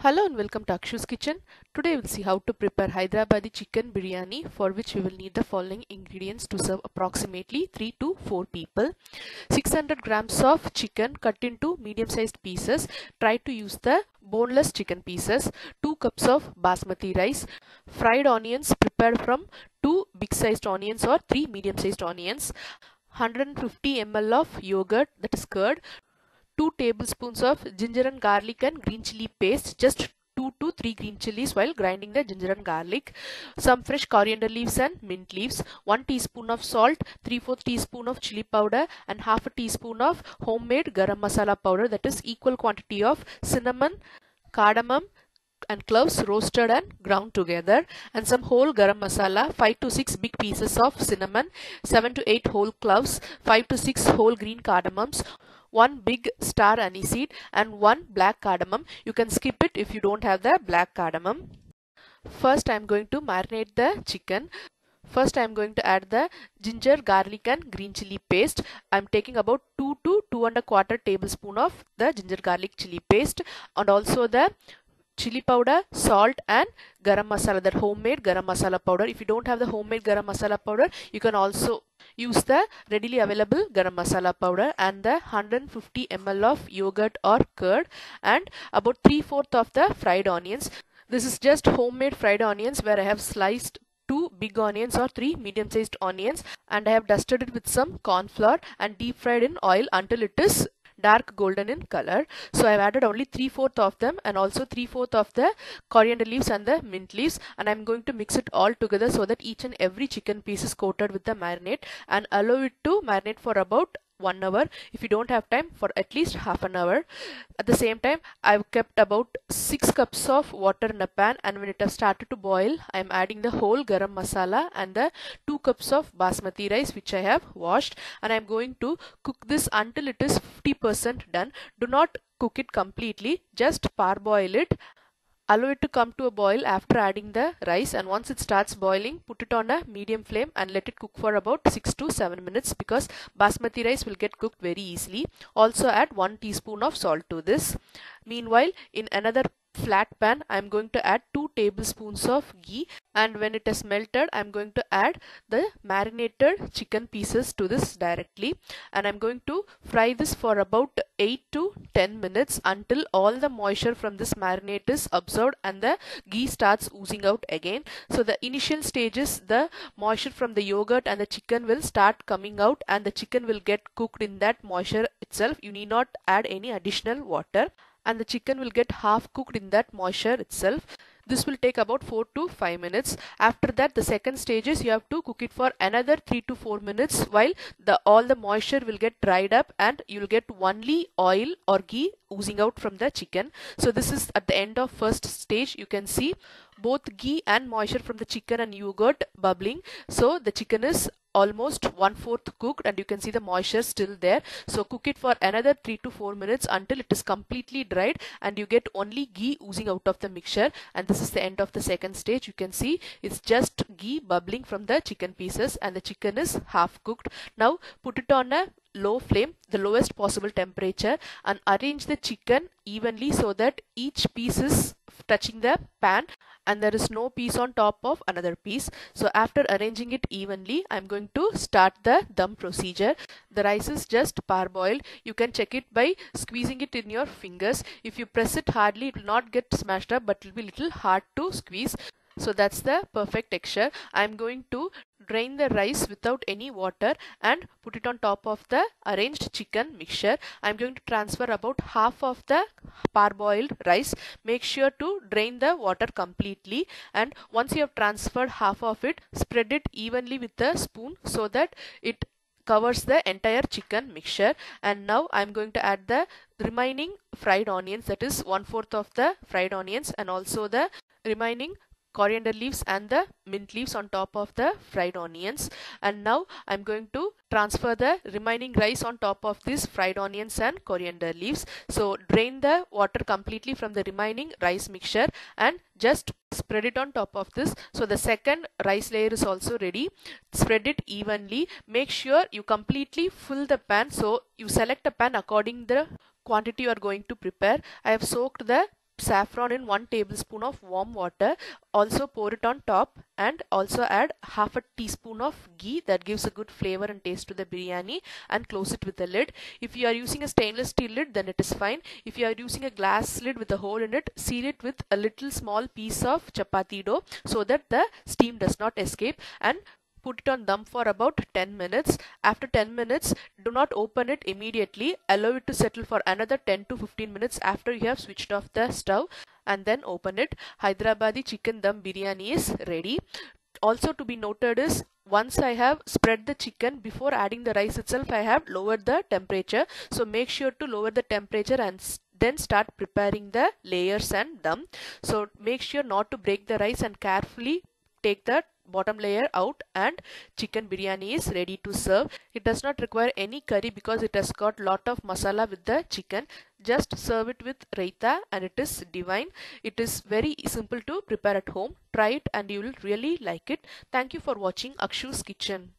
Hello and welcome to Akshu's Kitchen. Today we'll see how to prepare Hyderabad Chicken Biryani, for which we will need the following ingredients to serve approximately 3 to 4 people. 600 grams of chicken cut into medium-sized pieces. Try to use the boneless chicken pieces. 2 cups of basmati rice. Fried onions prepared from 2 big-sized onions or 3 medium-sized onions. 150 ml of yogurt, that is curd. 2 tablespoons of ginger and garlic and green chili paste, just 2 to 3 green chilies while grinding the ginger and garlic, some fresh coriander leaves and mint leaves, 1 teaspoon of salt, 3/4 teaspoon of chili powder and half a teaspoon of homemade garam masala powder, that is equal quantity of cinnamon, cardamom and cloves roasted and ground together, and some whole garam masala, 5 to 6 big pieces of cinnamon, 7 to 8 whole cloves, 5 to 6 whole green cardamoms, 1 big star aniseed and 1 black cardamom. You can skip it if you don't have the black cardamom. First I am going to marinate the chicken. First I am going to add the ginger, garlic and green chili paste. I am taking about 2 to 2¼ tablespoon of the ginger garlic chili paste, and also the chili powder, salt and garam masala, that homemade garam masala powder. If you don't have the homemade garam masala powder, you can also use the readily available garam masala powder, and the 150 ml of yogurt or curd, and about 3/4 of the fried onions. This is just homemade fried onions, where I have sliced 2 big onions or 3 medium sized onions, and I have dusted it with some corn flour and deep fried in oil until it is dark golden in color. So I've added only 3/4 of them, and also 3/4 of the coriander leaves and the mint leaves, and I'm going to mix it all together so that each and every chicken piece is coated with the marinade, and allow it to marinate for about 1 hour. If you don't have time, for at least half an hour. At the same time, I've kept about 6 cups of water in a pan, and when it has started to boil, I'm adding the whole garam masala and the 2 cups of basmati rice which I have washed, and I'm going to cook this until it is 50% done. Do not cook it completely, just parboil it. Allow it to come to a boil after adding the rice, and once it starts boiling, put it on a medium flame and let it cook for about 6 to 7 minutes, because basmati rice will get cooked very easily. Also add 1 teaspoon of salt to this. Meanwhile, in another flat pan, I am going to add 2 tablespoons of ghee, and when it is melted, I am going to add the marinated chicken pieces to this directly, and I am going to fry this for about 8 to 10 minutes until all the moisture from this marinade is absorbed and the ghee starts oozing out again. So the initial stages, the moisture from the yogurt and the chicken will start coming out, and the chicken will get cooked in that moisture itself. You need not add any additional water, and the chicken will get half cooked in that moisture itself. This will take about 4 to 5 minutes. After that, the second stage is you have to cook it for another 3 to 4 minutes while all the moisture will get dried up, and you will get only oil or ghee oozing out from the chicken. So this is at the end of first stage. You can see both ghee and moisture from the chicken and yogurt bubbling. So the chicken is almost 1/4 cooked, and you can see the moisture still there. So cook it for another 3 to 4 minutes until it is completely dried and you get only ghee oozing out of the mixture, and this is the end of the second stage. You can see it's just ghee bubbling from the chicken pieces, and the chicken is half cooked. Now put it on a low flame, the lowest possible temperature, and arrange the chicken evenly so that each piece is touching the pan and there is no piece on top of another piece. So after arranging it evenly, I'm going to start the dum procedure. The rice is just parboiled. You can check it by squeezing it in your fingers. If you press it hardly, it will not get smashed up, but it will be little hard to squeeze. So that's the perfect texture. I'm going to drain the rice without any water and put it on top of the arranged chicken mixture. I'm going to transfer about half of the parboiled rice. Make sure to drain the water completely, and once you have transferred half of it, spread it evenly with a spoon so that it covers the entire chicken mixture. And now I'm going to add the remaining fried onions, that is 1/4 of the fried onions, and also the remaining coriander leaves and the mint leaves on top of the fried onions. And now I'm going to transfer the remaining rice on top of these fried onions and coriander leaves. So drain the water completely from the remaining rice mixture and just spread it on top of this. So the second rice layer is also ready. Spread it evenly. Make sure you completely fill the pan. So you select a pan according the quantity you are going to prepare. I have soaked the saffron in 1 tablespoon of warm water. Also pour it on top and also add half a teaspoon of ghee that gives a good flavor and taste to the biryani, and close it with a lid. If you are using a stainless steel lid, then it is fine. If you are using a glass lid with a hole in it, seal it with a little small piece of chapati dough so that the steam does not escape, and put it on dum for about 10 minutes. After 10 minutes, do not open it immediately. Allow it to settle for another 10 to 15 minutes after you have switched off the stove, and then open it. Hyderabadi Chicken Dum Biryani is ready. Also to be noted is, once I have spread the chicken, before adding the rice itself, I have lowered the temperature. So make sure to lower the temperature and then start preparing the layers and dum. So make sure not to break the rice and carefully take the bottom layer out, and chicken biryani is ready to serve. It does not require any curry because it has got lot of masala with the chicken. Just serve it with raita and it is divine. It is very simple to prepare at home. Try it and you will really like it. Thank you for watching Akshu's Kitchen.